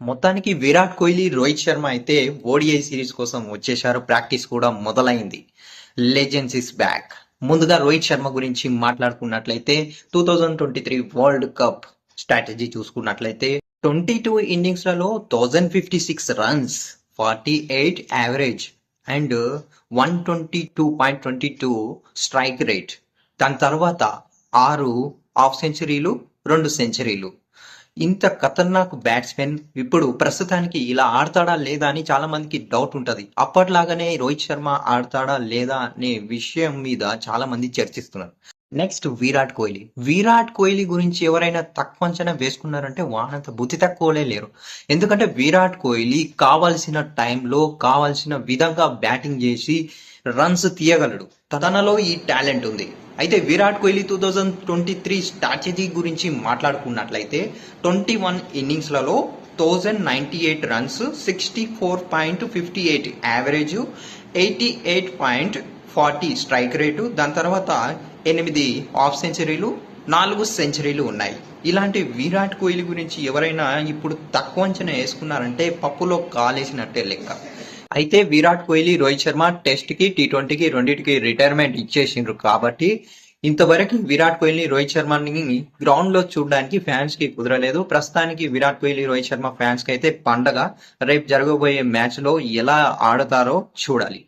మొత్తానికి విరాట్ కోహ్లీ, రోహిత్ శర్మ అయితే ODI series కోసం వచ్చేశారు. ప్రాక్టీస్ కూడా మొదలైంది. Legends is back. ముందుగా రోహిత్ శర్మ గురించి మాట్లాడుకున్నట్లయితే 2023 వరల్డ్ కప్ స్ట్రాటజీ చూసుకున్నట్లయితే 22 ఇన్నింగ్స్లలో 1056 runs, 48 average and 122.22 strike rate. దాని తర్వాత 6 హాఫ్ సెంచరీలు, 2 సెంచరీలు. ఇంత ఖతర్నాక్ బ్యాట్స్మెన్ ఇప్పుడు ప్రస్తుతానికి ఇలా ఆడతాడా లేదా అని చాలా మందికి డౌట్ ఉంటది. అప్పట్లాగానే రోహిత్ శర్మ ఆడతాడా లేదా అనే విషయం మీద చాలా మంది చర్చిస్తున్నారు. నెక్స్ట్ విరాట్ కోహ్లీ. విరాట్ కోహ్లీ గురించి ఎవరైనా తక్కువ అంచనా వేసుకున్నారంటే వానంత బుద్ధి తక్కువలే లేరు. ఎందుకంటే విరాట్ కోహ్లీ కావాల్సిన టైంలో కావాల్సిన విధంగా బ్యాటింగ్ చేసి రన్స్ తీయగలడు. తనలో ఈ టాలెంట్ ఉంది. అయితే విరాట్ కోహ్లీ 2023 స్ట్రాటజీ గురించి మాట్లాడుకున్నట్లయితే 21 ఇన్నింగ్స్లలో 1098 రన్స్, 64.58 యావరేజ్, 88.40 స్ట్రైక్ రేటు. దాని తర్వాత 8 హాఫ్ సెంచరీలు, 4 సెంచరీలు ఉన్నాయి. ఇలాంటి విరాట్ కోహ్లీ గురించి ఎవరైనా ఇప్పుడు తక్కువ అంచనా వేసుకున్నారంటే పప్పులో కాలేసినట్టే లెక్క. అయితే విరాట్ కోహ్లీ, రోహిత్ శర్మ టెస్ట్ కి, టీ20కి రెండింటికి రిటైర్మెంట్ ఇచ్చేసిండ్రు కాబట్టి ఇంతవరకు విరాట్ కోహ్లీ, రోహిత్ శర్మని గ్రౌండ్ లో చూడడానికి ఫ్యాన్స్ కి కుదరలేదు. ప్రస్తుతానికి విరాట్ కోహ్లీ, రోహిత్ శర్మ ఫ్యాన్స్ కి అయితే పండగ. రేపు జరగబోయే మ్యాచ్ లో ఎలా ఆడతారో చూడాలి.